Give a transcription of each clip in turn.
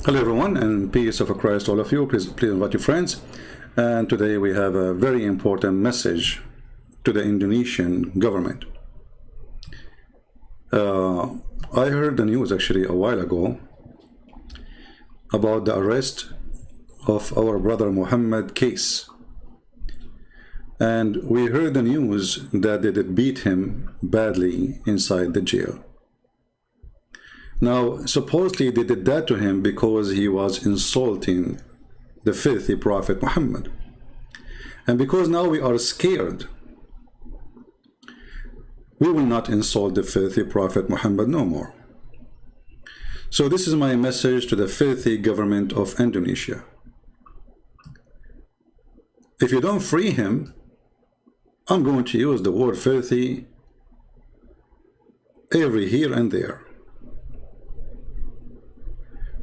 Hello everyone, and peace of Christ all of you. Please invite your friends. And today we have a very important message to the Indonesian government. I heard the news actually a while ago about the arrest of our brother Muhammad Kece. And we heard the news that they did beat him badly inside the jail. Now, supposedly they did that to him because he was insulting the filthy Prophet Muhammad. And because now we are scared, we will not insult the filthy Prophet Muhammad no more. So this is my message to the filthy government of Indonesia. If you don't free him, I'm going to use the word filthy every here and there.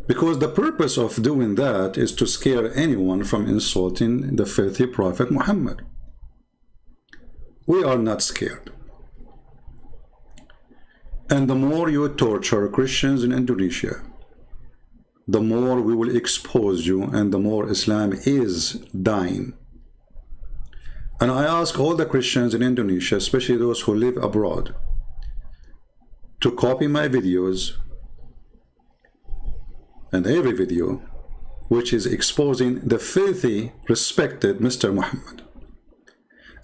Because the purpose of doing that is to scare anyone from insulting the filthy Prophet Muhammad. We are not scared. And the more you torture Christians in Indonesia, the more we will expose you and the more Islam is dying. And I ask all the Christians in Indonesia, especially those who live abroad, to copy my videos and every video which is exposing the filthy, respected Mr. Muhammad.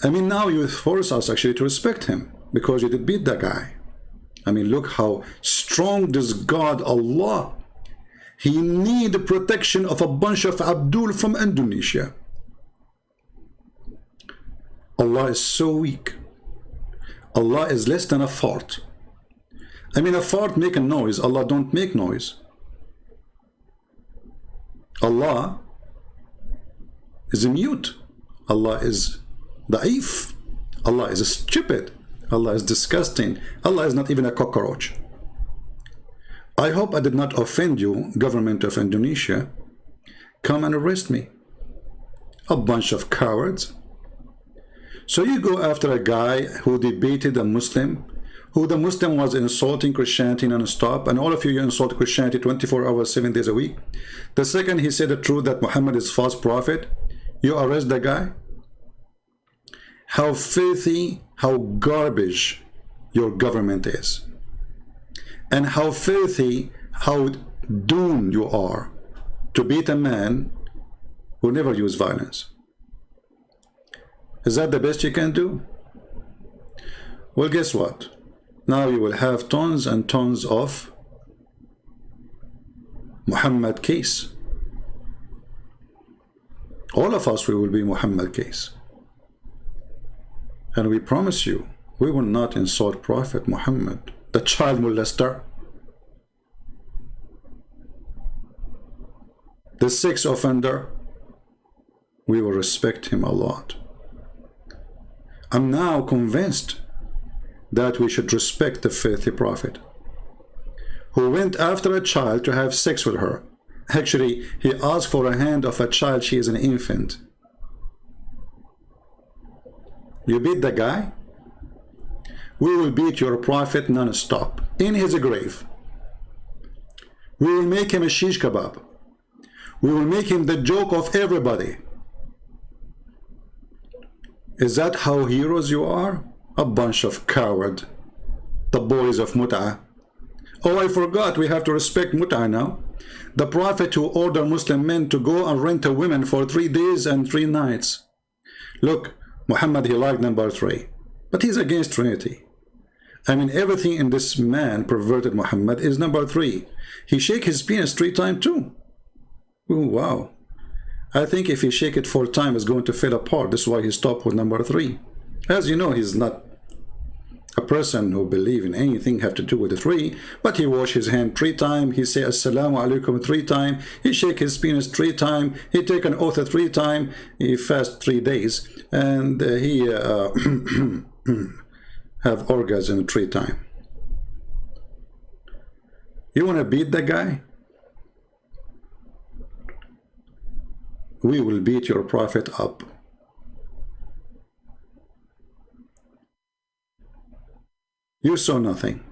I mean, now you force us actually to respect him because you did beat that guy. I mean, look how strong this God, Allah. He need the protection of a bunch of Abdul from Indonesia. Allah is so weak. Allah is less than a fart. I mean, a fart make a noise. Allah don't make noise. Allah is mute. Allah is da'if. Allah is stupid. Allah is disgusting. Allah is not even a cockroach. I hope I did not offend you, government of Indonesia. Come and arrest me. A bunch of cowards. So you go after a guy who debated a Muslim, who the Muslim was insulting Christianity non-stop, and all of you insult Christianity 24 hours, 7 days a week. The second he said the truth that Muhammad is false prophet, you arrest the guy? How filthy, how garbage your government is. And how filthy, how doomed you are to beat a man who never used violence. Is that the best you can do? Well, guess what? Now you will have tons and tons of Muhammad Kece. All of us, we will be Muhammad Kece. And we promise you, we will not insult Prophet Muhammad, the child molester, the sex offender. We will respect him a lot. I'm now convinced that we should respect the filthy prophet who went after a child to have sex with her. Actually, he asked for a hand of a child. She is an infant. You beat the guy? We will beat your prophet non-stop in his grave. We will make him a shish kebab. We will make him the joke of everybody. Is that how heroes you are? A bunch of coward, the boys of Mut'ah. Oh, I forgot, we have to respect Mut'ah now. The prophet who ordered Muslim men to go and rent a woman for 3 days and 3 nights. Look, Muhammad, he liked number 3, but he's against Trinity. I mean, everything in this man, perverted Muhammad, is number 3. He shake his penis 3 times too. Ooh, wow. I think if he shake it 4 times, it's going to fall apart. That's why he stopped with number 3. As you know, he's not a person who believes in anything have to do with the 3, but he wash his hand 3 times, he say assalamu alaikum 3 times, he shake his penis 3 times, he take an oath 3 times, he fast 3 days, and he have orgasm 3 times. You want to beat the guy? We will beat your prophet up. You saw nothing.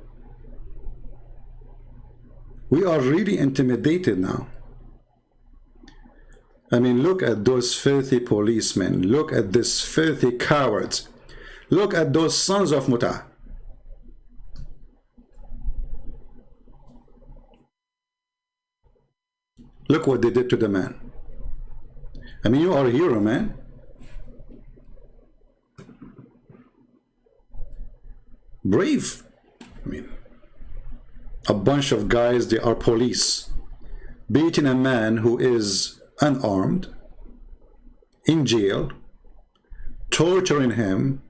We are really intimidated now. I mean, look at those filthy policemen. Look at these filthy cowards. Look at those sons of Muta. Look what they did to the man. I mean, you are a hero, man. Brave. I mean, a bunch of guys, they are police, beating a man who is unarmed, in jail, torturing him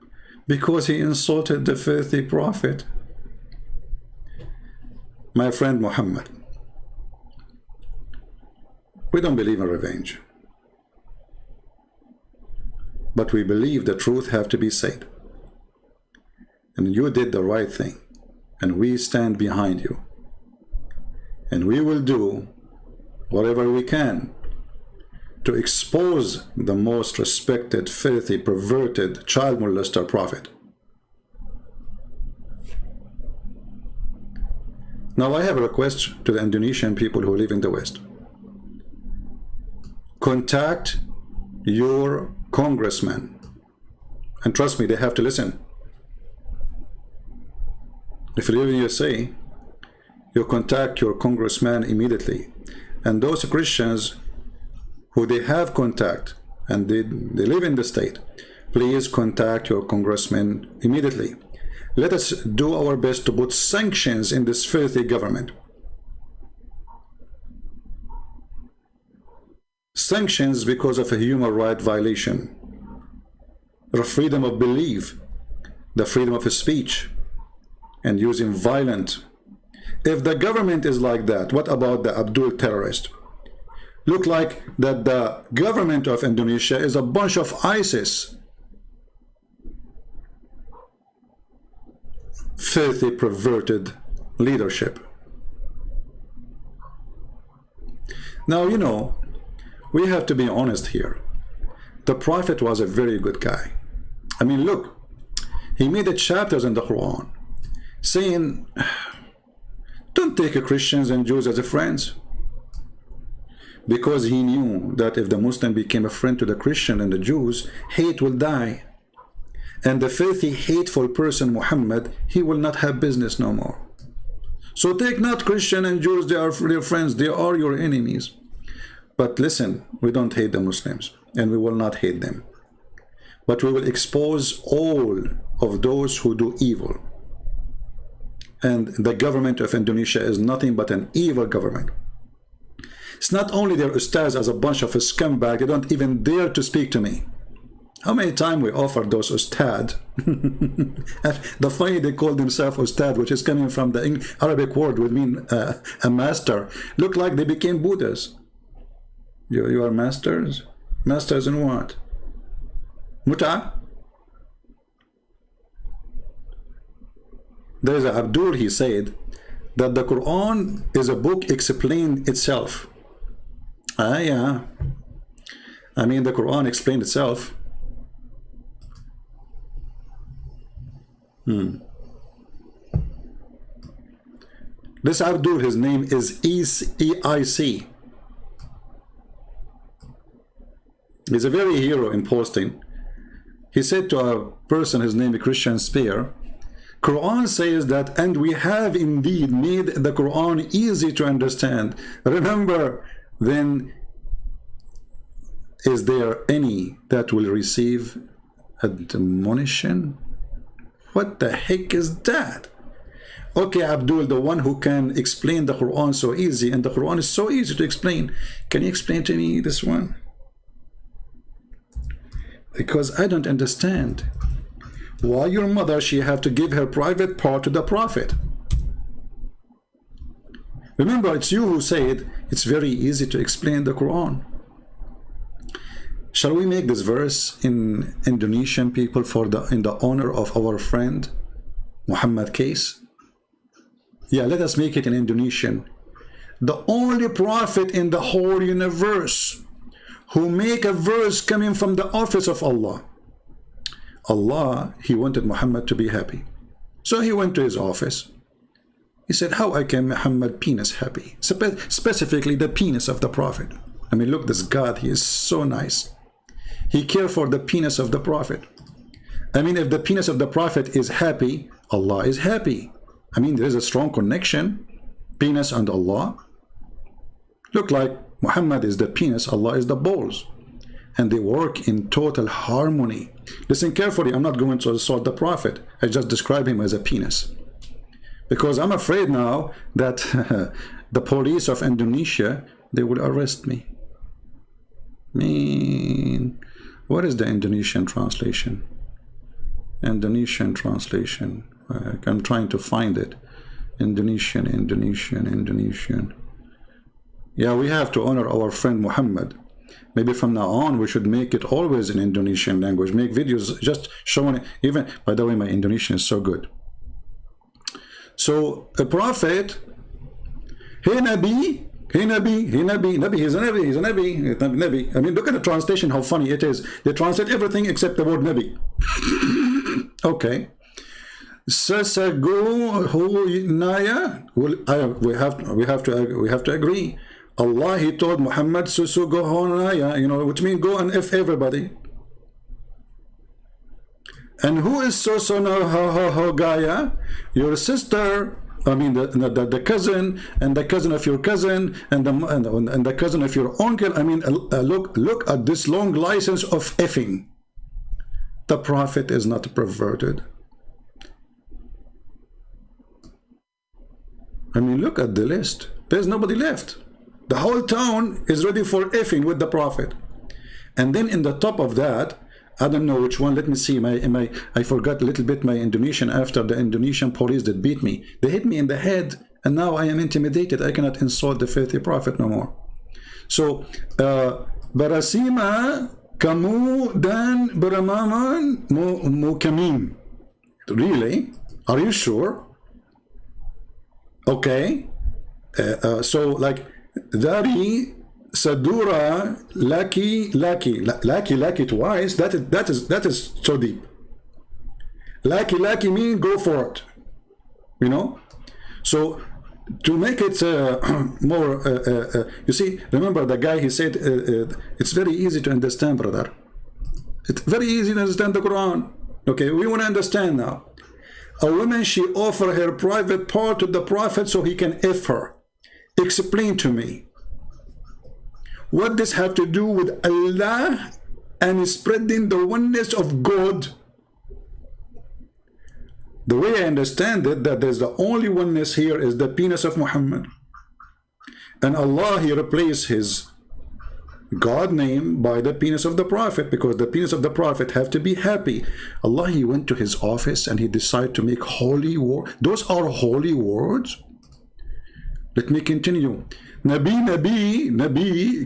because he insulted the filthy prophet. My friend Muhammad, we don't believe in revenge, but we believe the truth have to be said. And you did the right thing, and we stand behind you, and we will do whatever we can to expose the most respected, filthy, perverted child molester prophet. Now I have a request to the Indonesian people who live in the West. Contact your congressman, and trust me, they have to listen. If you live in USA, you contact your congressman immediately. And those Christians who they have contact and they live in the state, please contact your congressman immediately. Let us do our best to put sanctions in this filthy government. Sanctions because of a human right violation, the freedom of belief, the freedom of speech, and using violence. If the government is like that, what about the Abdul terrorist? Look like that the government of Indonesia is a bunch of ISIS. Filthy, perverted leadership. Now, you know, we have to be honest here. The Prophet was a very good guy. I mean, look, he made the chapters in the Quran saying, don't take Christians and Jews as friends. Because he knew that if the Muslim became a friend to the Christian and the Jews, hate will die. And the filthy, hateful person, Muhammad, he will not have business no more. So take not Christian and Jews, they are your friends, they are your enemies. But listen, we don't hate the Muslims, and we will not hate them. But we will expose all of those who do evil. And the government of Indonesia is nothing but an evil government. It's not only their ustads as a bunch of scumbags, they don't even dare to speak to me. How many times we offered those ustad? The funny they call themselves ustad, which is coming from the Arabic word, would mean a master. Look like they became Buddhas. You are masters? Masters in what? Muta? There's Abdul, he said that the Quran is a book explained itself. Yeah. I mean, the Quran explained itself. This Abdul, his name is EIC. He's a very hero in posting. He said to a person, his name is Christian Spear, Quran says that, and we have indeed made the Quran easy to understand. Remember, then, is there any that will receive admonition? What the heck is that? Okay, Abdul, the one who can explain the Quran so easy, and the Quran is so easy to explain. Can you explain to me this one? Because I don't understand. Why your mother, she have to give her private part to the Prophet? Remember, it's you who said it's very easy to explain the Quran. Shall we make this verse in Indonesian people in the honor of our friend Muhammad Kece? Yeah, let us make it in Indonesian. The only prophet in the whole universe who make a verse coming from the office of Allah. Allah, he wanted Muhammad to be happy. So he went to his office. He said, how I can Muhammad penis happy? Specifically the penis of the Prophet. I mean, look, this God, he is so nice. He cares for the penis of the Prophet. I mean, if the penis of the Prophet is happy, Allah is happy. I mean, there is a strong connection, penis and Allah. Look, like Muhammad is the penis, Allah is the balls. And they work in total harmony. Listen carefully, I'm not going to assault the Prophet. I just describe him as a penis. Because I'm afraid now that the police of Indonesia, they will arrest me. What is the Indonesian translation? Indonesian translation. I'm trying to find it. Indonesian. Yeah, we have to honor our friend Muhammad. Maybe from now on we should make it always in Indonesian language. Make videos just showing it. Even, by the way, my Indonesian is so good. So a prophet, hey Nabi, Nabi, he's a Nabi. I mean, look at the translation, how funny it is. They translate everything except the word Nabi. Okay. Sasago Naya. We have to agree. Allah, he told Muhammad, Susugo Naya, you know, which means go and F everybody. And who is Gaya? Your sister. I mean, the cousin, and the cousin of your cousin, and the cousin of your uncle. I mean, look at this long license of effing. The Prophet is not perverted. I mean, look at the list. There's nobody left. The whole town is ready for effing with the Prophet. And then in the top of that, I don't know which one. Let me see. I forgot a little bit my Indonesian after the Indonesian police that beat me. They hit me in the head, and now I am intimidated. I cannot insult the filthy Prophet no more. So, Barasima kamu dan beramaman mukamim. Really? Are you sure? Okay. So, like, Dari Sadura Laki twice. That is so deep. Laki mean go for it. You know? So to make it more you see, remember the guy, he said it's very easy to understand, brother. It's very easy to understand the Quran. Okay, we want to understand now. A woman, she offered her private part to the Prophet so he can F her. Explain to me. What does have to do with Allah and spreading the oneness of God? The way I understand it, that there's the only oneness here is the penis of Muhammad. And Allah, he replaced his God name by the penis of the Prophet, because the penis of the Prophet have to be happy. Allah, he went to his office and he decided to make holy words. Those are holy words. Let me continue. Nabi,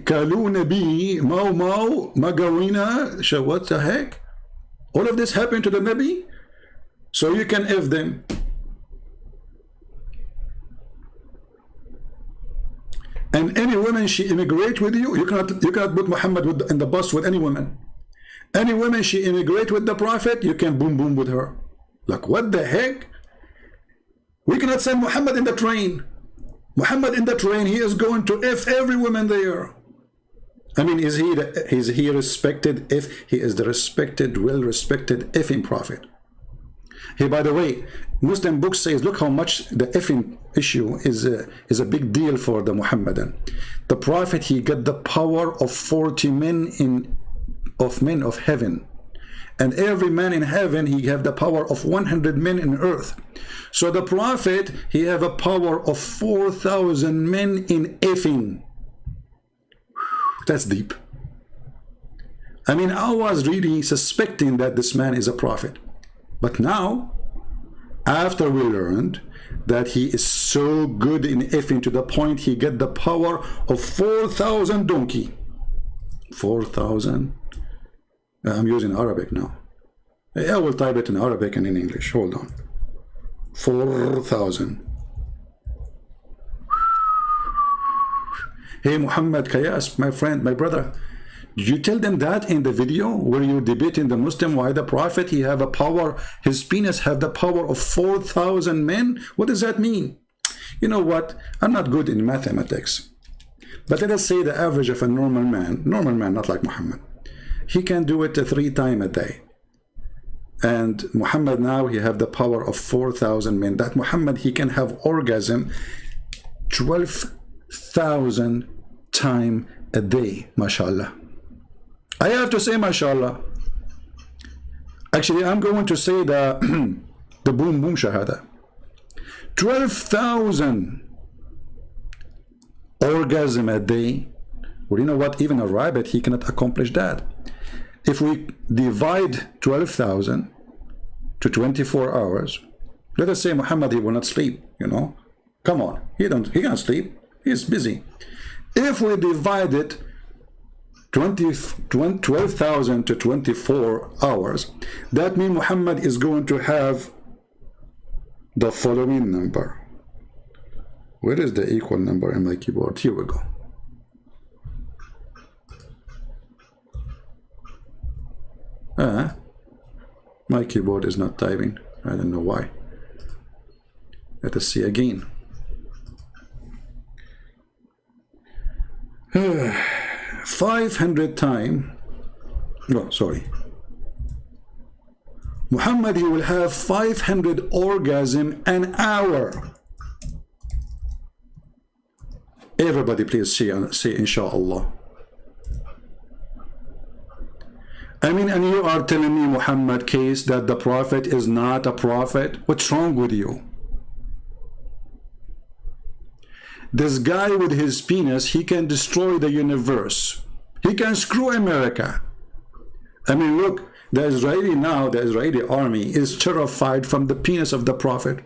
Kalu Nabi, Mau, Magawina, what the heck? All of this happened to the Nabi? So you can F them. And any woman, she immigrate with you, you cannot put Muhammad in the bus with any woman. Any woman, she immigrate with the Prophet, you can boom with her. Like, what the heck? We cannot send Muhammad in the train. Muhammad in the train, he is going to F every woman there. I mean, is he respected if he is the respected, well-respected effing Prophet? Hey, by the way, Muslim book says, look how much the effing issue is a big deal for the Muhammadan. The Prophet, he got the power of 40 men of heaven. And every man in heaven, he have the power of 100 men in earth. So the Prophet, he have a power of 4,000 men in effing. That's deep. I mean, I was really suspecting that this man is a prophet. But now, after we learned that he is so good in effing to the point he get the power of 4,000 donkey. 4,000? I'm using Arabic now. I will type it in Arabic and in English. Hold on. 4,000. Hey, Muhammad Kayas, my friend, my brother. Did you tell them that in the video where you debating the Muslim why the Prophet, he have a power, his penis have the power of 4,000 men? What does that mean? You know what? I'm not good in mathematics. But let us say the average of a normal man, not like Muhammad, he can do it 3 times a day. And Muhammad now, he have the power of 4,000 men. That Muhammad, he can have orgasm 12,000 times a day, mashallah. I have to say mashallah. Actually, I'm going to say the the boom boom shahada. 12,000 orgasm a day. Well, you know what? Even a rabbit, he cannot accomplish that. If we divide 12,000 to 24 hours, let us say Muhammad, he will not sleep, you know. Come on, he can't sleep. He's busy. If we divide it 12,000 to 24 hours, that means Muhammad is going to have the following number. Where is the equal number in my keyboard? Here we go. My keyboard is not typing. I don't know why. Let us see again. 500 times. No, sorry. Muhammad, he will have 500 orgasm an hour. Everybody please say inshallah. I mean, and you are telling me, Muhammad, Kece, that the prophet is not a prophet? What's wrong with you? This guy with his penis, he can destroy the universe. He can screw America. I mean, look, the Israeli army is terrified from the penis of the prophet.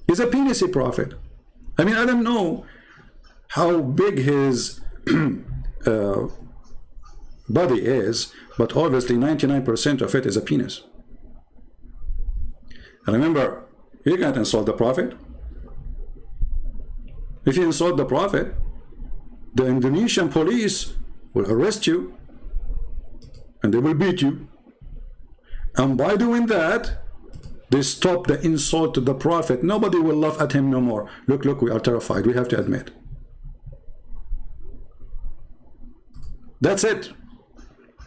He's a penisy prophet. I mean, I don't know how big his body is, but obviously 99% of it is a penis. And remember, you can't insult the prophet. If you insult the prophet, the Indonesian police will arrest you and they will beat you. And by doing that, they stop the insult to the prophet. Nobody will laugh at him no more. Look, we are terrified. We have to admit. That's it.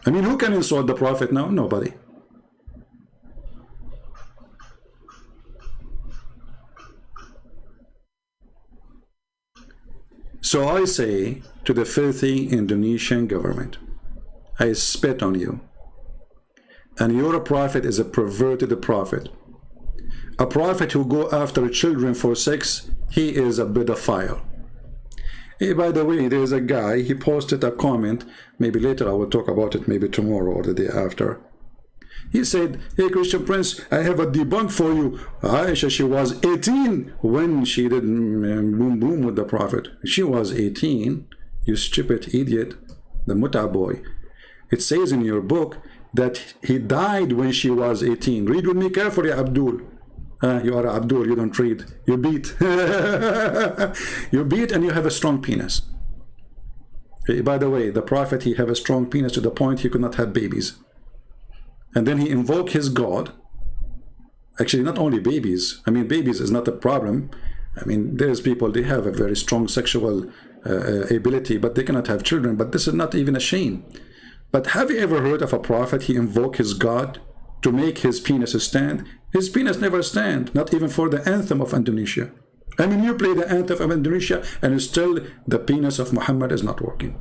I mean, who can insult the prophet now? Nobody. So I say to the filthy Indonesian government, I spit on you. And your prophet is a perverted prophet. A prophet who go after children for sex, he is a pedophile. Hey, by the way, there's a guy, he posted a comment, maybe later I will talk about it, maybe tomorrow or the day after. He said, hey, Christian Prince, I have a debunk for you. Aisha, she was 18 when she did boom boom with the prophet. She was 18, you stupid idiot, the Muta boy. It says in your book that he died when she was 18. Read with me carefully, Abdul. You are Abdul, you don't read. You beat. You beat and you have a strong penis. By the way, the prophet, he have a strong penis to the point he could not have babies. And then he invoked his God. Actually, not only babies. I mean, babies is not a problem. I mean, there's people, they have a very strong sexual ability, but they cannot have children. But this is not even a shame. But have you ever heard of a prophet, he invoked his God to make his penis stand? His penis never stand, not even for the anthem of Indonesia. I mean, you play the anthem of Indonesia and still the penis of Muhammad is not working.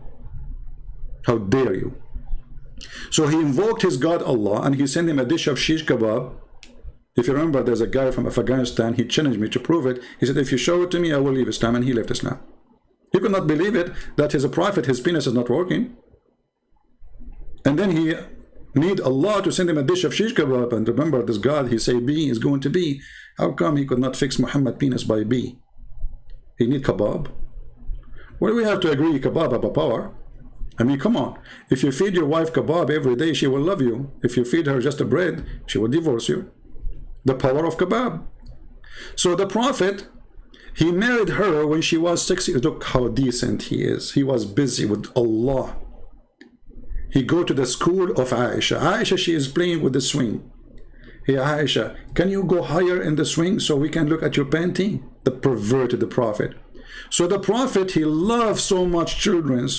How dare you? So he invoked his God Allah and he sent him a dish of shish kebab. If you remember, there's a guy from Afghanistan, he challenged me to prove it. He said, if you show it to me, I will leave Islam, and he left Islam. You could not believe it, that he's a prophet, his penis is not working. And then he need Allah to send him a dish of shish kebab. And remember, this God, he say B is going to be. How come he could not fix Muhammad penis by B? He need kebab. Well, we have to agree, kebab have a power. I mean, come on. If you feed your wife kebab every day, she will love you. If you feed her just a bread, she will divorce you. The power of kebab. So the prophet, he married her when she was 6 years. Look how decent he is. He was busy with Allah. He go to the school of Aisha. Aisha, she is playing with the swing. Hey, Aisha, can you go higher in the swing so we can look at your panty? The perverted the prophet. So the Prophet, he loved so much children.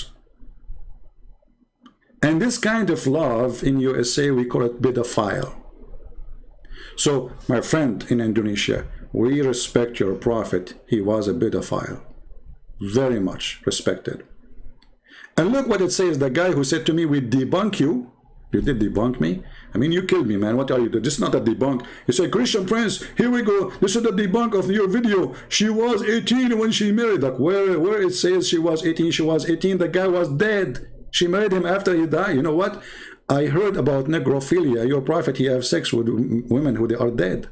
And this kind of love in USA, we call it pedophile. So, my friend in Indonesia, we respect your Prophet. He was a pedophile. Very much respected. And look what it says. The guy who said to me, we debunk you. You did debunk me? I mean, you killed me, man. What are you doing? This is not a debunk. You say, Christian Prince, here we go. This is the debunk of your video. She was 18 when she married. Like, where it says she was 18, she was 18. The guy was dead. She married him after he died. You know what? I heard about necrophilia. Your Prophet, he have sex with women who they are dead.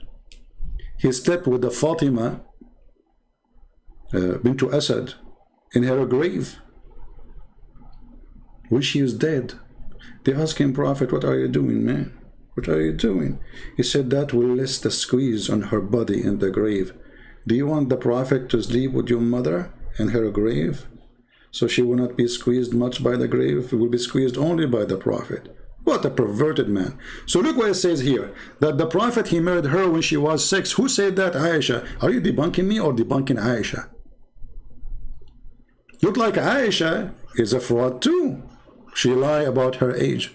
He slept with the Fatima bint Asad in her grave, when she is dead. They asked him, Prophet, what are you doing, man? What are you doing? He said, that will less the squeeze on her body in the grave. Do you want the Prophet to sleep with your mother in her grave? So she will not be squeezed much by the grave. It will be squeezed only by the Prophet. What a perverted man. So look what it says here. That the Prophet, he married her when she was 6. Who said that? Aisha. Are you debunking me or debunking Aisha? Look like Aisha is a fraud too. She lied about her age.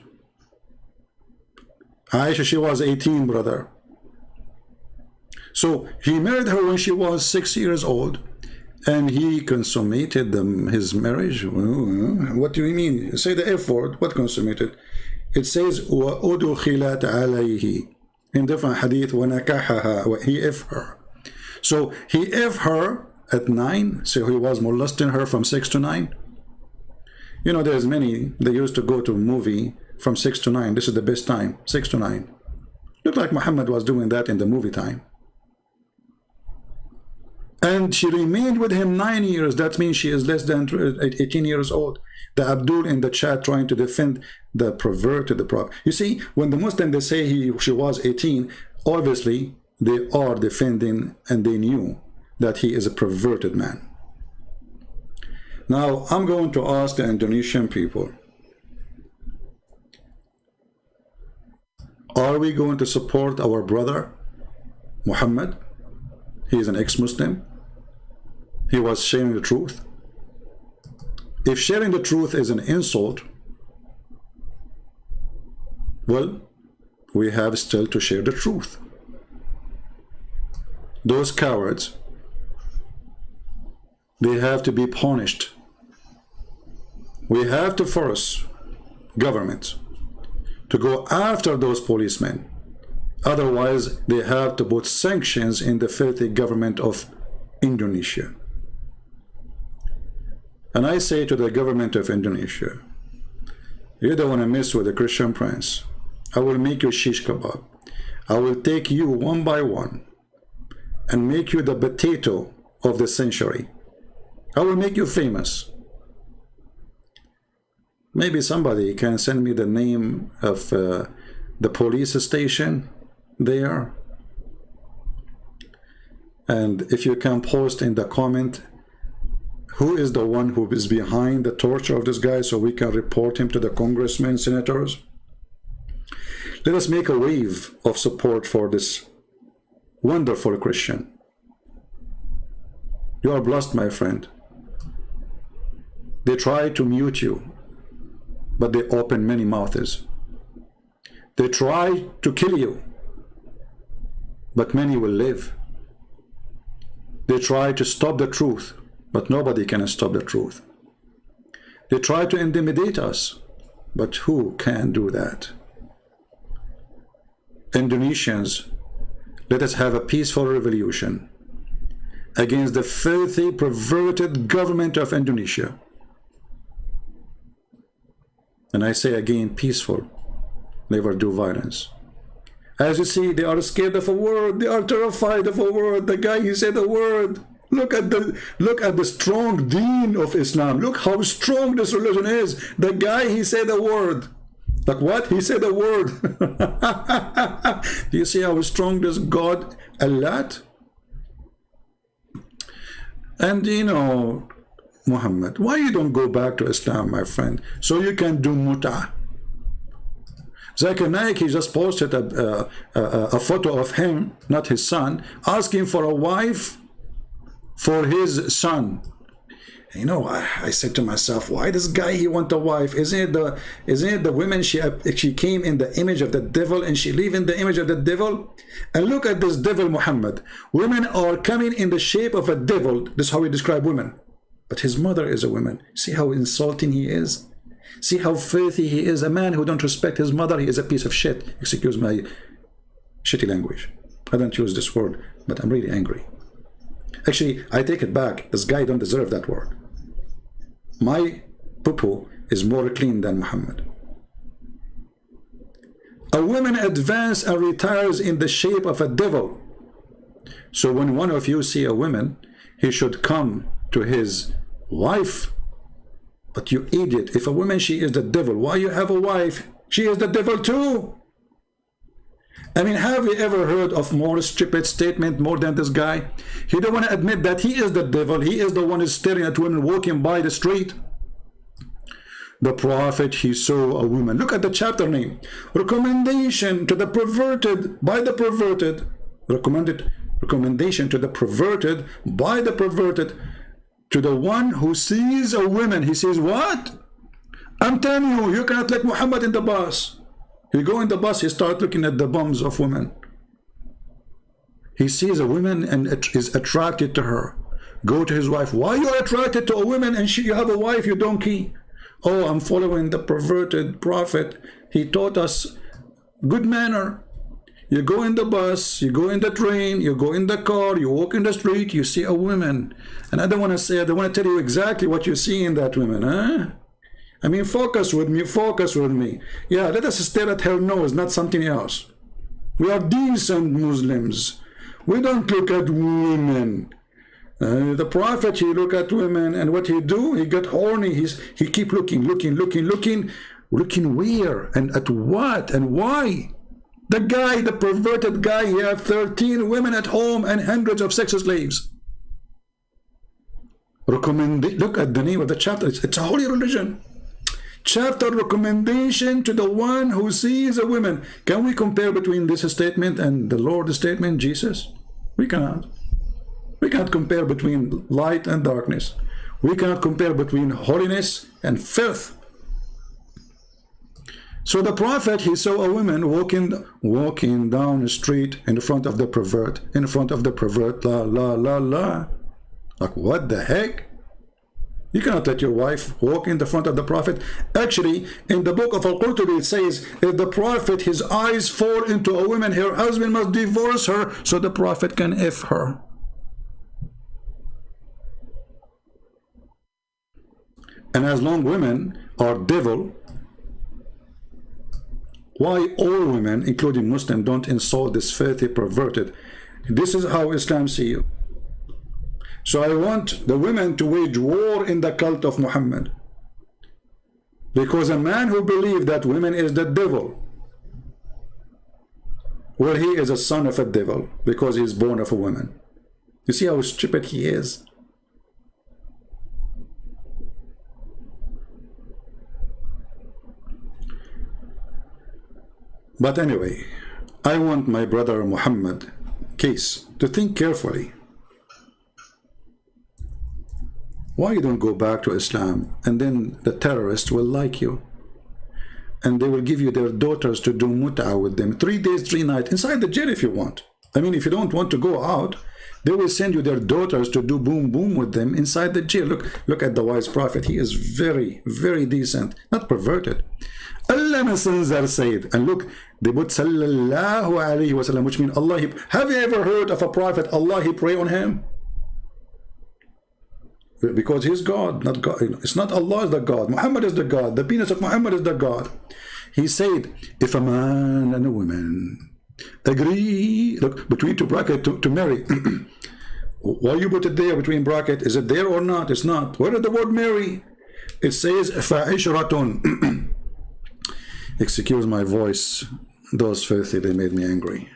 Aisha, she was 18, brother. So he married her when she was 6 years old. And he consummated his marriage. What do you mean? Say the F word. What consummated? It says وَأُدُخِلَتْ عَلَيْهِ in different hadith وَنَكَحَهَا. He F her. So he F her at 9. So he was molesting her from 6 to 9. You know, there's many, they used to go to a movie from 6 to 9. This is the best time, 6 to 9. Looked like Muhammad was doing that in the movie time. And she remained with him 9 years. That means she is less than 18 years old. The Abdul in the chat trying to defend the perverted, the Prophet. You see, when the Muslim, they say she was 18, obviously they are defending, and they knew that he is a perverted man. Now, I'm going to ask the Indonesian people, are we going to support our brother, Muhammad? He is an ex-Muslim. He was sharing the truth. If sharing the truth is an insult, well, we have still to share the truth. Those cowards, they have to be punished. We have to force government to go after those policemen. Otherwise, they have to put sanctions in the filthy government of Indonesia. And I say to the government of Indonesia, you don't want to mess with the Christian Prince. I will make you shish kebab. I will take you one by one and make you the potato of the century. I will make you famous. Maybe somebody can send me the name of the police station there. And if you can post in the comment, who is the one who is behind the torture of this guy, so we can report him to the congressmen, senators. Let us make a wave of support for this wonderful Christian. You are blessed, my friend. They try to mute you, but they open many mouths. They try to kill you, but many will live. They try to stop the truth, but nobody can stop the truth. They try to intimidate us, but who can do that? Indonesians, let us have a peaceful revolution against the filthy, perverted government of Indonesia. And I say again, peaceful, never do violence. As you see, they are scared of a word. They are terrified of a word. The guy, he said a word. Look at the strong deen of Islam. Look how strong this religion is. The guy, he said a word. Like what? He said a word. Do you see how strong this God, Allah? And you know, Muhammad, why you don't go back to Islam, my friend, so you can do mut'ah? Zakir Naik, he just posted a photo of him, not his son, asking for a wife for his son. You know, I said to myself, why this guy, he want a wife? Isn't it the women, she came in the image of the devil and she live in the image of the devil? And look at this devil Muhammad. Women are coming in the shape of a devil. This is how we describe women. But his mother is a woman. See how insulting he is? See how filthy he is? A man who don't respect his mother, he is a piece of shit. Excuse my shitty language. I don't use this word, but I'm really angry. Actually, I take it back. This guy don't deserve that word. My poo-poo is more clean than Muhammad. A woman advances and retires in the shape of a devil. So when one of you see a woman, he should come to his wife. But you idiot, if a woman, she is the devil, why you have a wife? She is the devil too. I mean, have you ever heard of more stupid statement more than this guy? He don't want to admit that he is the devil. He is the one who's staring at women walking by the street. The prophet, he saw a woman. Look at the chapter name. Recommendation to the perverted by the perverted. Recommendation to the perverted by the perverted. To the one who sees a woman. He says, what? I'm telling you, you cannot let Muhammad in the bus. He go in the bus, he start looking at the bums of women. He sees a woman and is attracted to her. Go to his wife. Why you are attracted to a woman and you have a wife, you donkey? Oh, I'm following the perverted prophet. He taught us good manner. You go in the bus, you go in the train, you go in the car, you walk in the street, you see a woman. And I don't want to tell you exactly what you see in that woman, huh? I mean, focus with me, focus with me. Yeah, let us stare at her nose, not something else. We are decent Muslims. We don't look at women. The prophet, he look at women, and what he do? He get horny. He keep looking where and at what and why? The guy, the perverted guy, he have 13 women at home and hundreds of sex slaves. Look at the name of the chapter. It's a holy religion. Chapter recommendation to the one who sees a woman. Can we compare between this statement and the Lord's statement, Jesus? We cannot. We cannot compare between light and darkness. We cannot compare between holiness and filth. So the prophet, he saw a woman walking down the street in front of the pervert. La la la la. Like, what the heck? You cannot let your wife walk in the front of the prophet. Actually, in the book of Al-Qurtubi, it says, if the prophet, his eyes fall into a woman, her husband must divorce her so the prophet can F her. And as long women are devil, why all women, including Muslims, don't insult this filthy perverted? This is how Islam see you. So I want the women to wage war in the cult of Muhammad. Because a man who believes that women is the devil, well, he is a son of a devil because he is born of a woman. You see how stupid he is? But anyway, I want my brother Muhammad, Kece, to think carefully. Why you don't go back to Islam, and then the terrorists will like you, and they will give you their daughters to do mut'ah with them 3 days 3 nights inside the jail if you want. I mean, if you don't want to go out, they will send you their daughters to do boom boom with them inside the jail. Look at the wise prophet. He is very, very decent, not perverted. Allah Messenger said, and look, they put sallallahu alayhi wa sallam, which means Allah. Have you ever heard of a prophet, Allah, he pray on him? Because he's God, not God. It's not Allah is the God. Muhammad is the God. The penis of Muhammad is the God. He said, if a man and a woman agree, look, between two brackets to marry. Why you put it there between bracket? Is it there or not? It's not. Where is the word marry? It says fa'ishratun. Excuse my voice. Those filthy, they made me angry.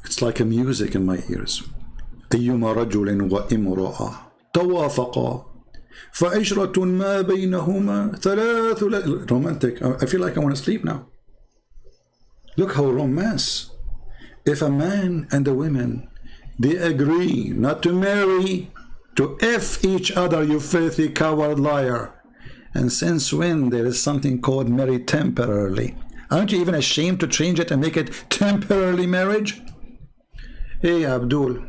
It's like a music in my ears. أيما رجل وامرأة توافقا فعشرة ما بينهما ثلاث. Romantic. I feel like I want to sleep now. Look how romance. If a man and a woman, They agree not to marry, to F each other, you filthy coward liar. And since when there is something called marry temporarily? Aren't you even ashamed to change it and make it temporarily marriage? Hey Abdul,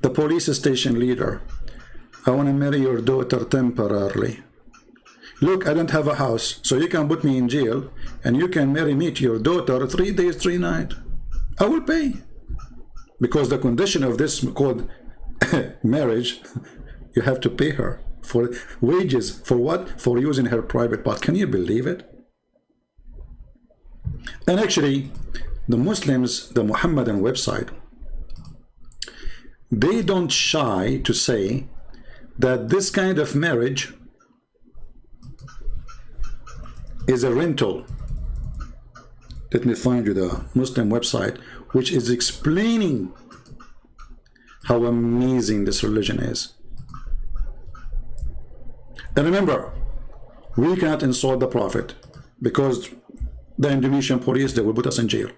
the police station leader, I want to marry your daughter temporarily. Look, I don't have a house, so you can put me in jail and you can marry me to your daughter 3 days, 3 nights. I will pay. Because the condition of this called marriage, you have to pay her for wages. For what? For using her private part. Can you believe it? And actually, the Muslims, the Muhammadan website, they don't shy to say that this kind of marriage is a rental. Let me find you the Muslim website, which is explaining how amazing this religion is. And remember, we cannot insult the Prophet because the Indonesian police, they will put us in jail.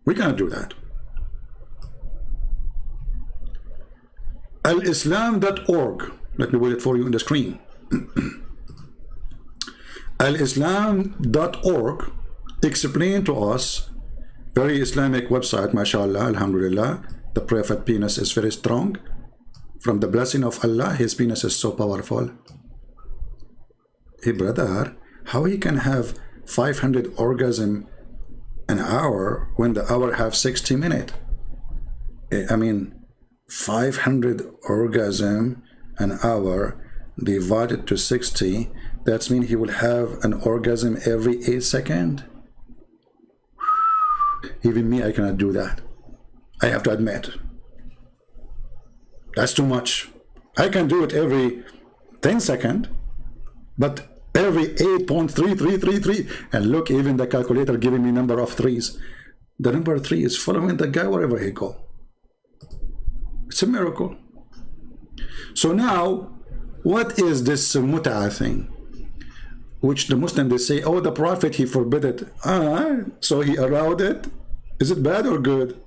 We cannot do that. Alislam.org. Let me put it for you on the screen. Alislam.org explain to us, very Islamic website, mashallah, alhamdulillah. The Prophet penis is very strong. From the blessing of Allah, his penis is so powerful. Hey brother, how he can have 500 orgasm an hour when the hour have 60 minutes? I mean, 500 orgasm an hour divided to 60, that means he will have an orgasm every 8 seconds. Even me, I cannot do that. I have to admit. That's too much. I can do it every 10 seconds, but every 8.3333, and look, even the calculator giving me number of threes. The number 3 is following the guy wherever he go. It's a miracle. So now, what is this mut'ah thing? Which the Muslims, they say, oh, the Prophet, he forbid it. So he allowed it? Is it bad or good?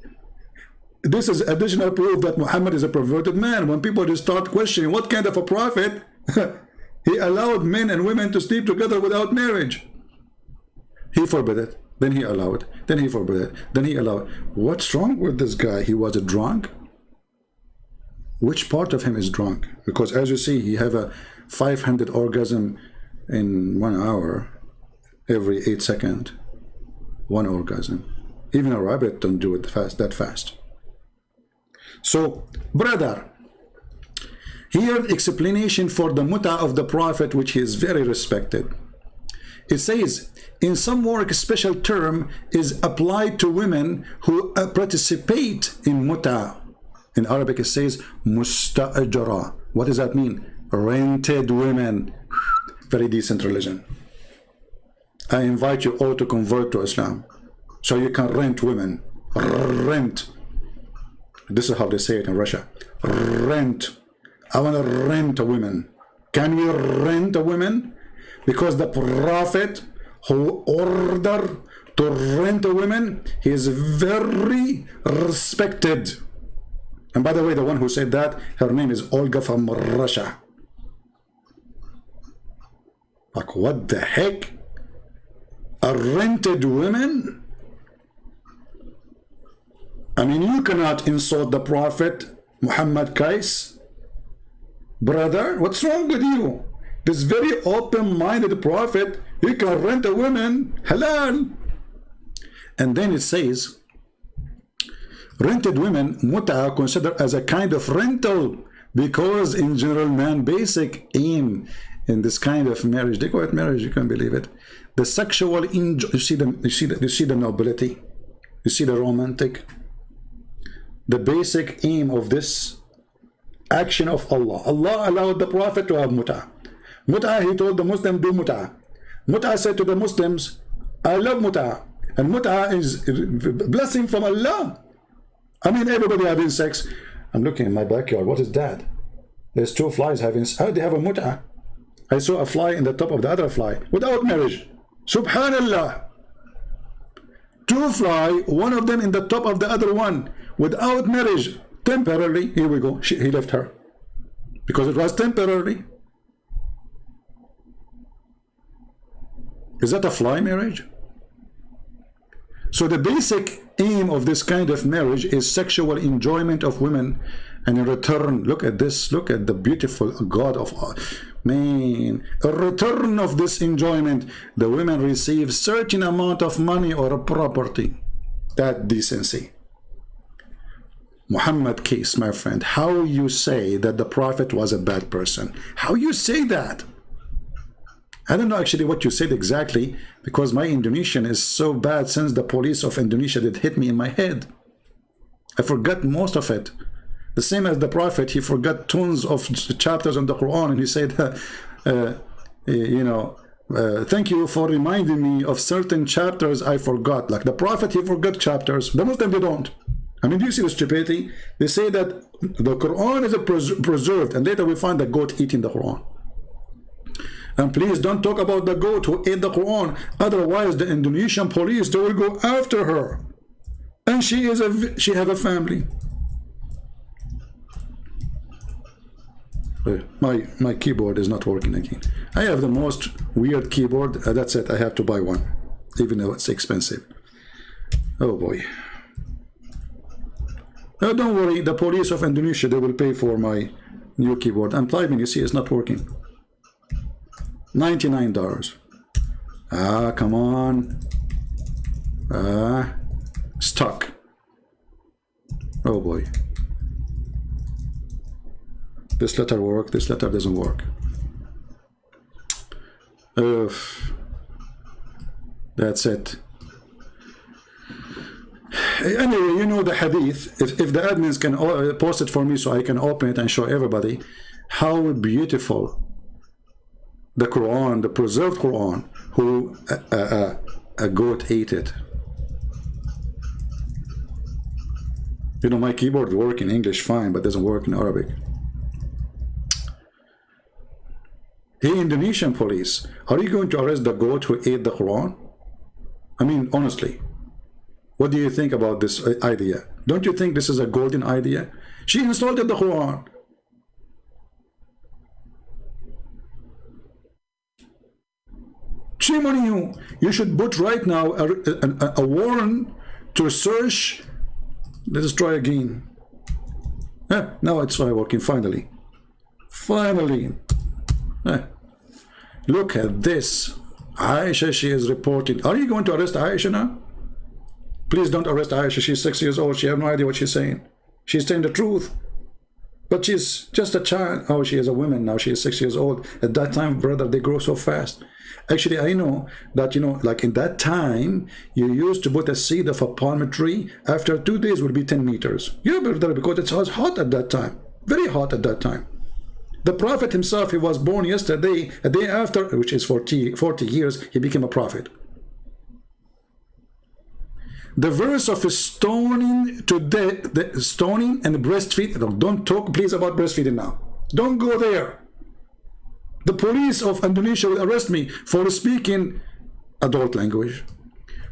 This is additional proof that Muhammad is a perverted man. When people just start questioning what kind of a prophet, he allowed men and women to sleep together without marriage. He forbid it, then he allowed it, then he forbid it, then he allowed it. What's wrong with this guy? He was a drunk? Which part of him is drunk? Because as you see, he have a 500 orgasm in 1 hour, every 8 seconds, 1 orgasm. Even a rabbit don't do it that fast. So, brother, here explanation for the mut'ah of the Prophet, which is very respected. It says, in some work, special term is applied to women who participate in mut'ah. In Arabic, it says musta'ajara. What does that mean? Rented women. Very decent religion. I invite you all to convert to Islam, so you can rent women. Rent. This is how they say it in Russia. Rent. I want to rent a woman. Can we rent a woman? Because the Prophet who ordered to rent a woman, he is very respected. And by the way, the one who said that, her name is Olga from Russia. Like, what the heck? A rented woman? I mean, you cannot insult the Prophet Muhammad Kece. Brother, what's wrong with you? This very open-minded Prophet, he can rent a woman, halal. And then it says, rented women, mut'ah, considered as a kind of rental, because in general, man basic aim in this kind of marriage, they call it marriage, you can't believe it. The sexual enjoy, you see the nobility, you see the romantic, the basic aim of this action of Allah. Allah allowed the Prophet to have mut'ah. Mut'ah, he told the Muslim, do mut'ah. Mut'ah said to the Muslims, I love mut'ah. And mut'ah is blessing from Allah. I mean, everybody having sex. I'm looking in my backyard. What is that? There's 2 flies having sex. How do they have a mut'ah? I saw a fly in the top of the other fly without marriage. Subhanallah. to fly, one of them in the top of the other one, without marriage, temporarily. Here we go. He left her because it was temporarily. Is that a fly marriage? So the basic aim of this kind of marriage is sexual enjoyment of women, and in return, look at this, look at the beautiful God of man. In return of this enjoyment, the women receive certain amount of money or property. That decency. Muhammad Kece, my friend, how you say that the Prophet was a bad person? How you say that? I don't know actually what you said exactly, because my Indonesian is so bad since the police of Indonesia did hit me in my head. I forgot most of it. The same as the Prophet, he forgot tons of chapters in the Quran, and he said, thank you for reminding me of certain chapters I forgot. Like the Prophet, he forgot chapters. The Muslim, they don't. I mean, do you see the stupidity? They say that the Quran is preserved, and later we find the goat eating the Quran. And please don't talk about the goat who ate the Quran. Otherwise, the Indonesian police, they will go after her. And she have a family. My keyboard is not working again. I have the most weird keyboard. That's it. I have to buy one, even though it's expensive. Oh boy. No, don't worry. The police of Indonesia, they will pay for my new keyboard. I'm typing. You see, it's not working. $99. Ah, come on. Stuck. Oh boy. This letter works. This letter doesn't work. That's it. Anyway, you know the hadith. If the admins can post it for me so I can open it and show everybody how beautiful the Quran, the preserved Quran, who a goat ate it. You know, my keyboard works in English fine, but doesn't work in Arabic. Hey, Indonesian police, are you going to arrest the goat who ate the Quran? I mean, honestly, what do you think about this idea? Don't you think this is a golden idea? She insulted the Quran. Shame on you. You should put right now a warrant to search. Let's try again. Now it's working finally. Finally. Look at this. Aisha, she is reporting. Are you going to arrest Aisha now? Please don't arrest Aisha. She's 6 years old. She has no idea what she's saying. She's saying the truth. But she's just a child. Oh, she is a woman now. She is 6 years old. At that time, brother, they grow so fast. Actually, I know that, like in that time, you used to put a seed of a palm tree. After 2 days, would be 10 meters. Yeah, brother, because it was hot at that time. Very hot at that time. The Prophet himself, he was born yesterday. A day after, which is 40 years, he became a prophet. The verse of stoning to death, the stoning and breastfeeding. Don't talk, please, about breastfeeding now. Don't go there. The police of Indonesia will arrest me for speaking adult language.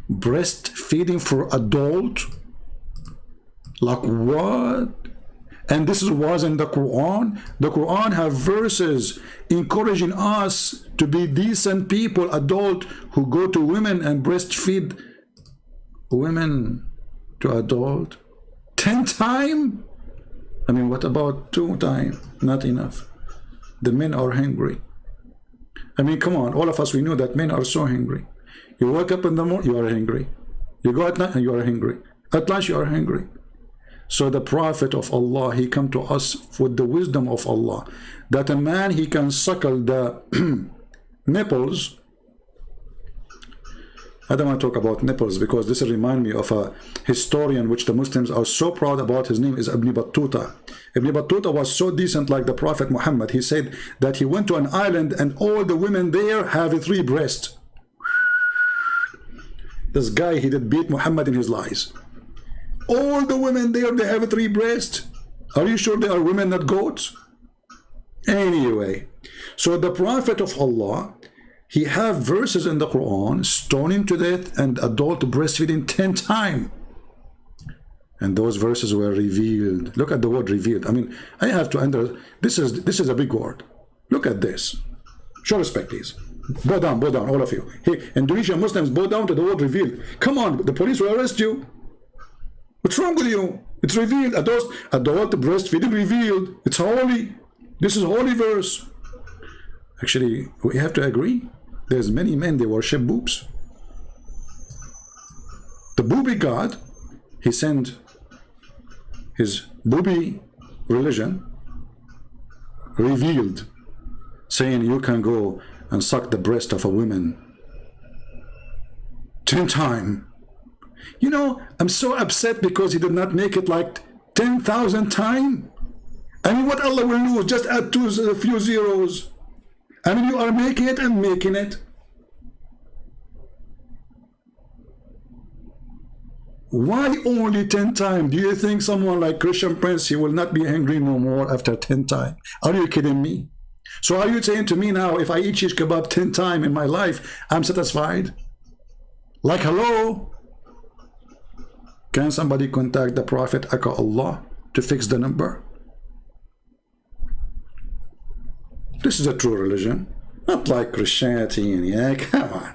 Breastfeeding for adult? Like what? And this was in the Quran. The Quran have verses encouraging us to be decent people, adult, who go to women and breastfeed women to adult. 10 times? I mean, what about 2 times? Not enough. The men are hungry. I mean, come on, all of us, we know that men are so hungry. You wake up in the morning, you are hungry. You go at night and you are hungry. At lunch, you are hungry. So the Prophet of Allah, he come to us with the wisdom of Allah, that a man, he can suckle the nipples. I don't want to talk about nipples because this reminds me of a historian which the Muslims are so proud about. His name is Ibn Battuta. Ibn Battuta was so decent like the Prophet Muhammad. He said that he went to an island and all the women there have 3 breasts. This guy, he did beat Muhammad in his lies. All the women there, they have 3 breasts. Are you sure they are women, not goats? Anyway, so the Prophet of Allah, He have verses in the Quran, stoning to death and adult breastfeeding 10 times. And those verses were revealed. Look at the word revealed. I mean, I have to enter. This is a big word. Look at this. Show respect, please. Bow down, all of you. Hey, Indonesian Muslims, bow down to the word revealed. Come on, the police will arrest you. What's wrong with you? It's revealed. Adult breastfeeding revealed. It's holy. This is holy verse. Actually, we have to agree. There's many men, they worship boobs. The booby god, he sent his booby religion, revealed, saying you can go and suck the breast of a woman 10 times. You know, I'm so upset because he did not make it like 10,000 times. I mean, what Allah will do, just add a few zeros. I mean, you are making it and making it. Why only 10 times? Do you think someone like Christian Prince, he will not be angry no more after 10 times? Are you kidding me? So are you saying to me now, if I eat shish kebab 10 times in my life, I'm satisfied? Like, hello? Can somebody contact the Prophet, Aka Allah, to fix the number? This is a true religion, not like Christianity. And yeah, come on.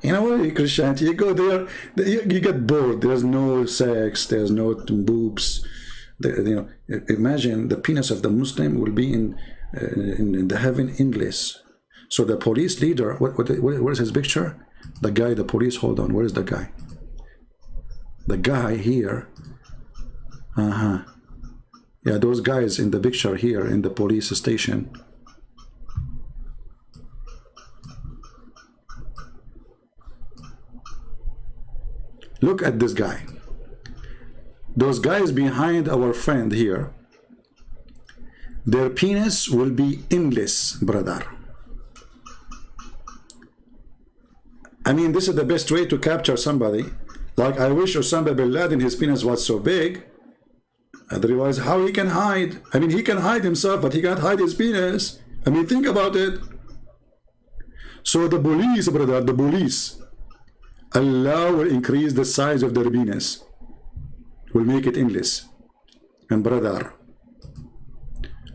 You know what, Christianity, you go there, you get bored. There's no sex, there's no boobs. You know, imagine the penis of the Muslim will be in the heaven endless. So the police leader, where's his picture? The guy, the police, hold on, where is the guy? The guy here. Yeah, those guys in the picture here in the police station. Look at this guy. Those guys behind our friend here, their penis will be endless, brother. I mean, this is the best way to capture somebody. Like, I wish Osama bin Laden, his penis was so big. Otherwise, how he can hide? I mean, he can hide himself, but he can't hide his penis. I mean, think about it. So the police, brother, the police, Allah will increase the size of their penis, will make it endless. And brother,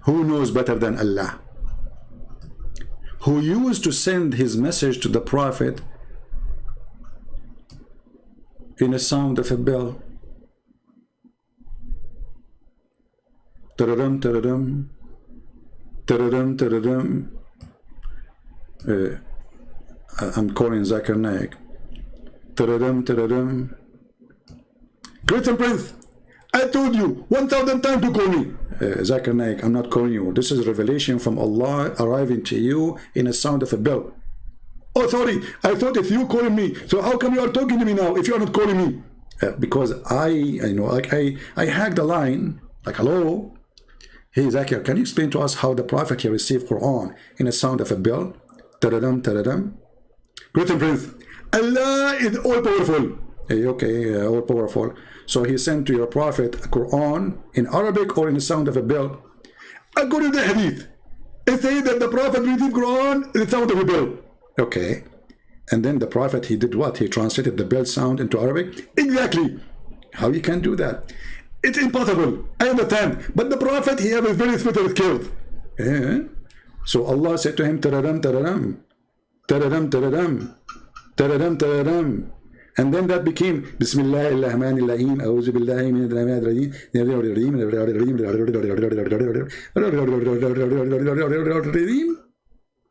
who knows better than Allah? Who used to send his message to the Prophet in a sound of a bell. Taradam, taradam, taradam, taradam. I'm calling Zakir Naik. Taradam, taradam. Great and Prince, I told you 1,000 times to call me. Zakir Naik, I'm not calling you. This is revelation from Allah arriving to you in a sound of a bell. Oh, sorry, I thought if you calling me, so how come you are talking to me now if you are not calling me? Because I know, like I hacked the line, like, hello? Hey, Zakir, can you explain to us how the Prophet here received Quran in a sound of a bell? Taradam, taradam. Great and Prince, Allah is all powerful. Hey, okay, all powerful. So he sent to your Prophet a Quran in Arabic or in the sound of a bell. According to the Hadith, it says that the Prophet received Quran in the sound of a bell. Okay. And then the Prophet, he did what? He translated the bell sound into Arabic? Exactly. How you can do that? It's impossible. I understand. But the Prophet, he has a very special skills. So Allah said to him, taradam, taradam, taradam, taradam, taradam, taradam. And then that became Bismillahirrahmanirrahim, A'udhu billahi min al-rajim.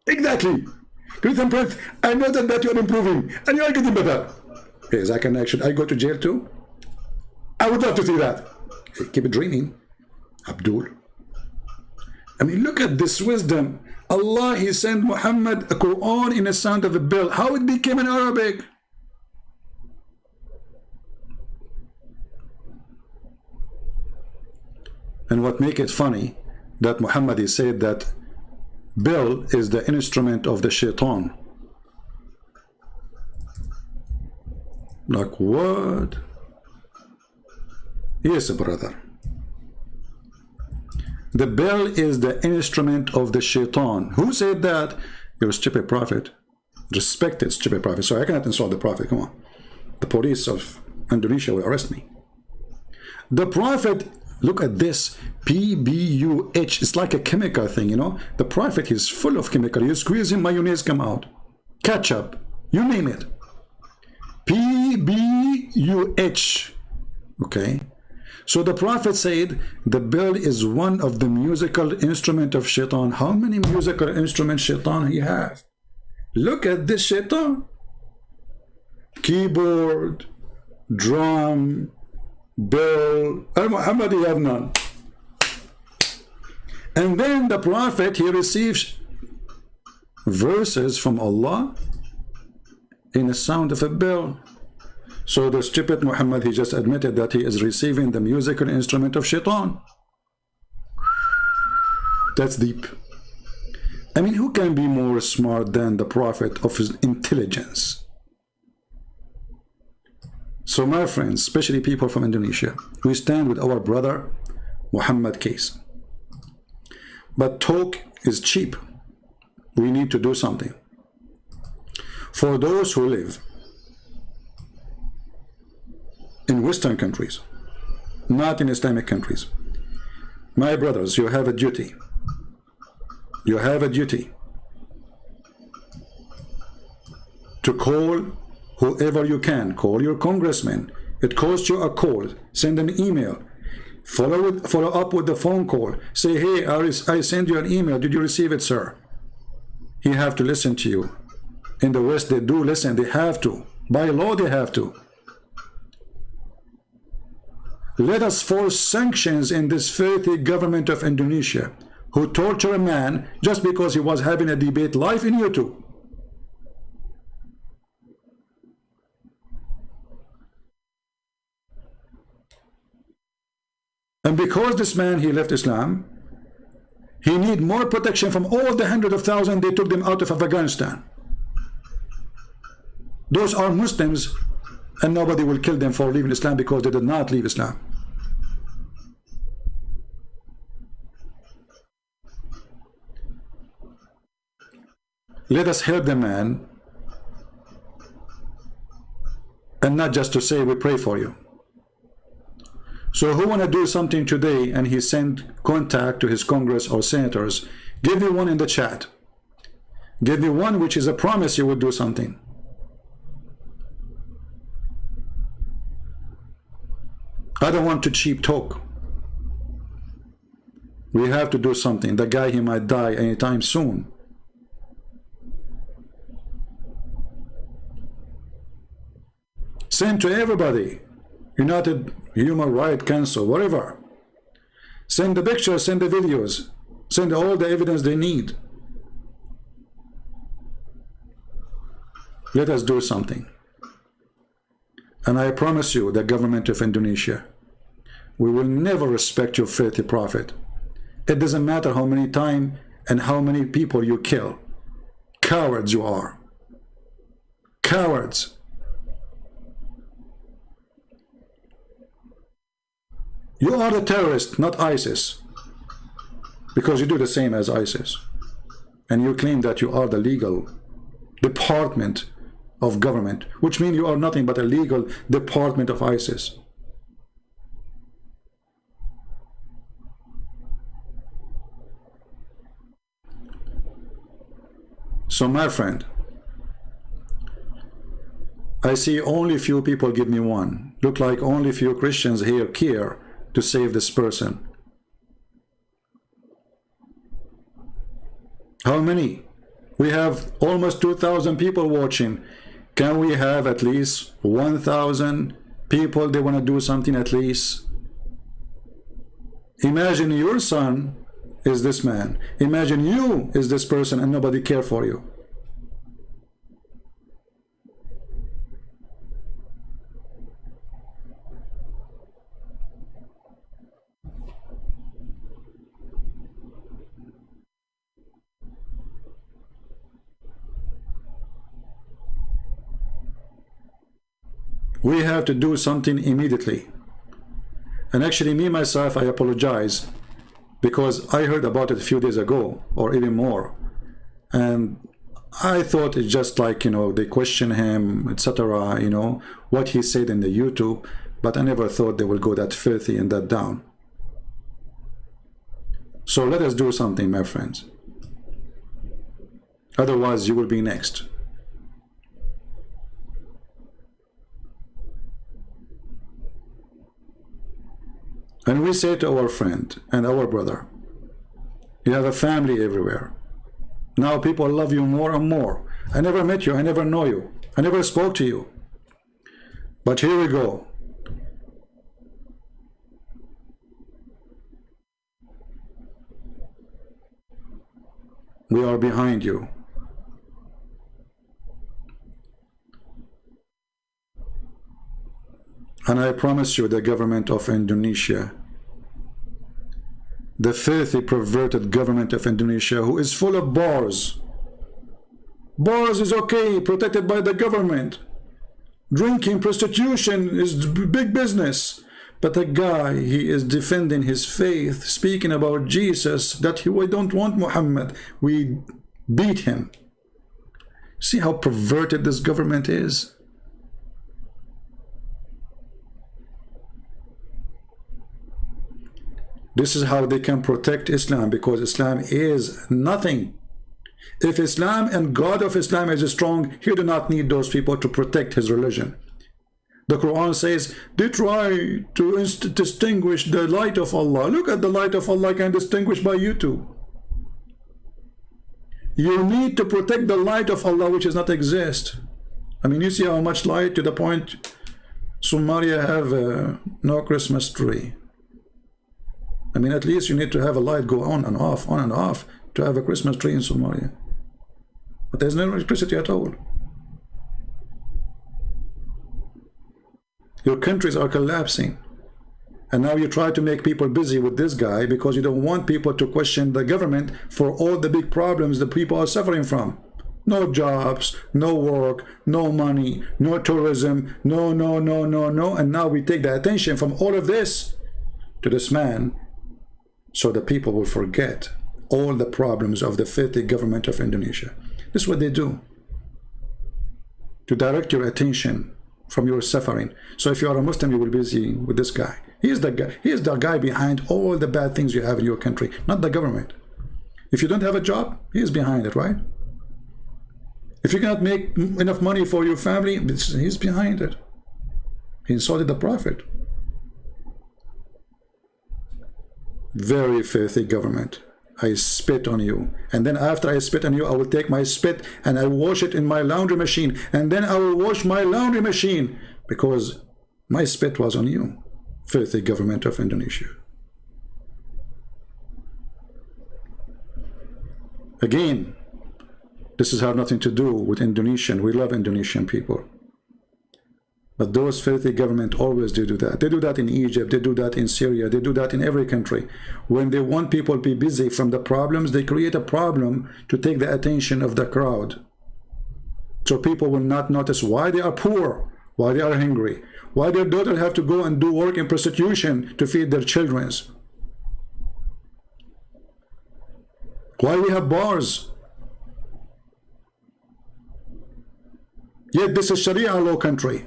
Exactly. Christian Prince, I noticed that you are improving and you are getting better. Hey, Zakir, should I go to jail too? I would love to see that. Hey, keep it dreaming, Abdul. I mean, look at this wisdom. Allah, he sent Muhammad a Quran in a sound of a bell. How it became in Arabic? And what make it funny, that Muhammad, he said that bell is the instrument of the shaitan. Like what? Yes, brother. The bell is the instrument of the shaitan. Who said that? You're a stupid prophet. Respected, stupid prophet. So I cannot insult the prophet. Come on. The police of Indonesia will arrest me. The prophet, look at this. PBUH. It's like a chemical thing, you know. The prophet is full of chemical. You squeeze in, mayonnaise come out. Ketchup. You name it. PBUH. Okay. So the prophet said the bell is one of the musical instrument of shaitan. How many musical instruments shaitan he have? Look at this shaitan. Keyboard, drum, bell. Al-Muhammad, he have none. And then the prophet, he receives verses from Allah in the sound of a bell. So the stupid Muhammad, he just admitted that he is receiving the musical instrument of shaitan. That's deep. I mean, who can be more smart than the prophet of his intelligence? So my friends, especially people from Indonesia, we stand with our brother Muhammad Kece. But talk is cheap. We need to do something. For those who live in Western countries, not in Islamic countries, my brothers, you have a duty. You have a duty to call whoever you can. Call your congressman. It costs you a call. Send an email. Follow up with the phone call. Say, hey, I send you an email. Did you receive it, sir? He have to listen to you. In the West, they do listen. They have to. By law, they have to. Let us force sanctions in this filthy government of Indonesia, who torture a man just because he was having a debate live in YouTube. And because this man, he left Islam, he need more protection from all the hundreds of thousands they took them out of Afghanistan. Those are Muslims, and nobody will kill them for leaving Islam because they did not leave Islam. Let us help the man, and not just to say we pray for you. So who want to do something today and he send contact to his Congress or senators, give me one in the chat. Give me one which is a promise you will do something. I don't want to cheap talk. We have to do something. The guy, he might die anytime soon. Send to everybody. United Human Rights Council, whatever. Send the pictures, send the videos, send all the evidence they need. Let us do something. And I promise you, the government of Indonesia, we will never respect your filthy prophet. It doesn't matter how many times and how many people you kill. Cowards you are. Cowards. You are the terrorist, not ISIS, because you do the same as ISIS, and you claim that you are the legal department of government, which means you are nothing but a legal department of ISIS. So my friend, I see only few people give me one. Look like only few Christians here care to save this person. How many? We have almost 2,000 people watching. Can we have at least 1,000 people they want to do something at least? Imagine your son is this man. Imagine you is this person and nobody care for you. We have to do something immediately. And actually, me myself, I apologize because I heard about it a few days ago or even more. And I thought it's just like, you know, they question him, etc., you know, what he said in the YouTube, but I never thought they will go that filthy and that down. So let us do something, my friends. Otherwise, you will be next. And we say to our friend and our brother, you have a family everywhere. Now people love you more and more. I never met you, I never know you, I never spoke to you. But here we go. We are behind you. And I promise you, the government of Indonesia, the filthy, perverted government of Indonesia, who is full of bars. Bars is okay, protected by the government. Drinking, prostitution is big business. But the guy, he is defending his faith, speaking about Jesus, that we don't want Muhammad. We beat him. See how perverted this government is? This is how they can protect Islam, because Islam is nothing. If Islam and God of Islam is strong, he do not need those people to protect his religion. The Quran says they try to distinguish the light of Allah. Look at the light of Allah can distinguish by you too. You need to protect the light of Allah, which does not exist. I mean, you see how much light, to the point Somalia have no Christmas tree. I mean, at least you need to have a light go on and off to have a Christmas tree in Somalia. But there's no electricity at all. Your countries are collapsing. And now you try to make people busy with this guy because you don't want people to question the government for all the big problems the people are suffering from. No jobs, no work, no money, no tourism, no. And now we take the attention from all of this to this man, so the people will forget all the problems of the filthy government of Indonesia. This is what they do, to direct your attention from your suffering. So if you are a Muslim, you will be busy with this guy. He is the guy. He is the guy behind all the bad things you have in your country, not the government. If you don't have a job, he is behind it, right? If you cannot make enough money for your family, he's behind it. He insulted the Prophet. Very filthy government. I spit on you, and then after I spit on you, I will take my spit and I wash it in my laundry machine, and then I will wash my laundry machine because my spit was on you. Filthy government of Indonesia. Again, this has nothing to do with Indonesian. We love Indonesian people. But those filthy government always do that. They do that in Egypt, they do that in Syria, they do that in every country. When they want people to be busy from the problems, they create a problem to take the attention of the crowd. So people will not notice why they are poor, why they are hungry, why their daughter have to go and do work in prostitution to feed their children. Why we have bars. Yet this is Sharia law country.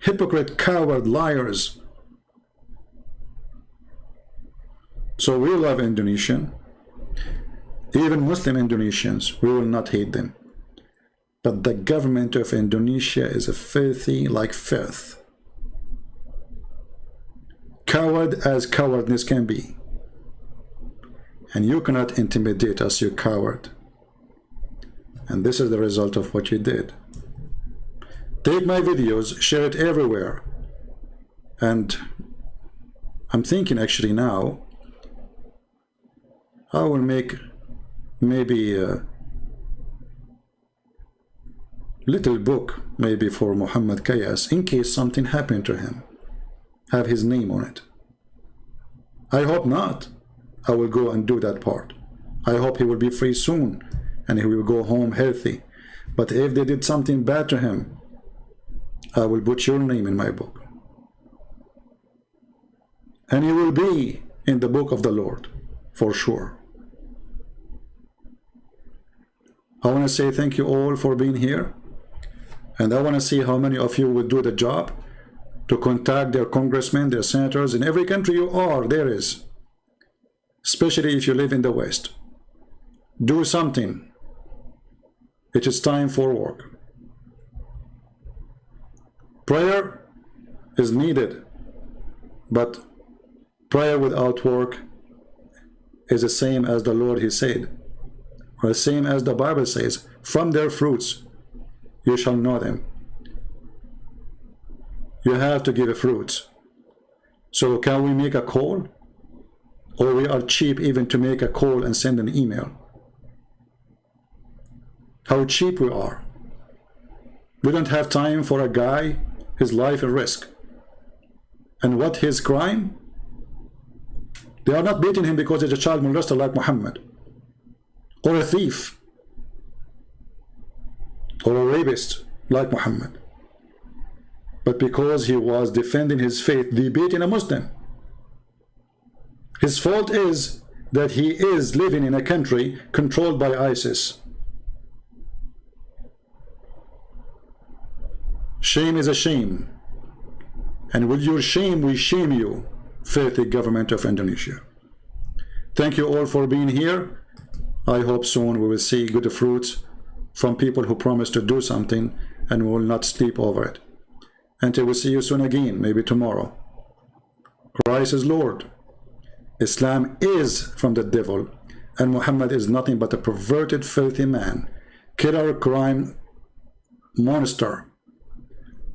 Hypocrite, coward, liars. So we love Indonesian. Even Muslim Indonesians, we will not hate them. But the government of Indonesia is a filthy like filth. Coward as cowardness can be. And you cannot intimidate us, you coward. And this is the result of what you did. Take my videos, share it everywhere. And I'm thinking actually now, I will make maybe a little book maybe for Muhammad Kece in case something happened to him. Have his name on it. I hope not. I will go and do that part. I hope he will be free soon and he will go home healthy. But if they did something bad to him, I will put your name in my book. And you will be in the book of the Lord, for sure. I want to say thank you all for being here. And I want to see how many of you will do the job to contact their congressmen, their senators. In every country you are, there is. Especially if you live in the West. Do something. It is time for work. Prayer is needed, but prayer without work is the same as the Lord, He said, or the same as the Bible says, from their fruits you shall know them. You have to give fruits. So can we make a call? Or we are cheap even to make a call and send an email? How cheap we are. We don't have time for a guy, his life at risk. And what his crime? They are not beating him because he's a child molester like Muhammad, or a thief, or a rapist like Muhammad. But because he was defending his faith, they beating a Muslim. His fault is that he is living in a country controlled by ISIS. Shame is a shame. And with your shame, we shame you, filthy government of Indonesia. Thank you all for being here. I hope soon we will see good fruits from people who promise to do something, and we will not sleep over it. Until we see you soon again, maybe tomorrow. Christ is Lord. Islam is from the devil, and Muhammad is nothing but a perverted, filthy man, killer, crime monster.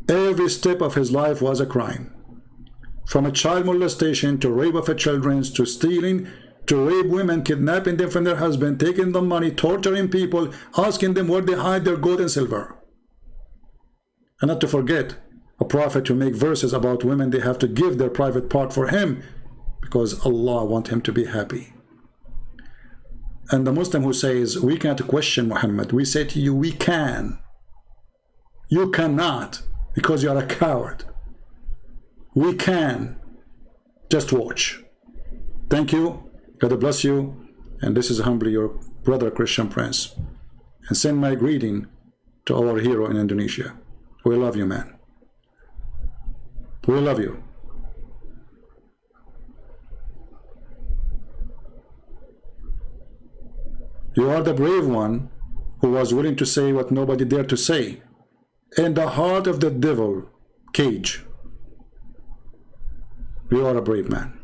Every step of his life was a crime. From a child molestation to rape of children, to stealing, to rape women, kidnapping them from their husband, taking the money, torturing people, asking them where they hide their gold and silver. And not to forget, a prophet to make verses about women, they have to give their private part for him because Allah wants him to be happy. And the Muslim who says, we can't question Muhammad, we say to you, we can. You cannot, because you are a coward. We can. Just watch. Thank you. God bless you. And this is humbly your brother Christian Prince. And send my greeting to our hero in Indonesia. We love you, man. We love you. You are the brave one who was willing to say what nobody dared to say. In the heart of the devil cage. You are a brave man.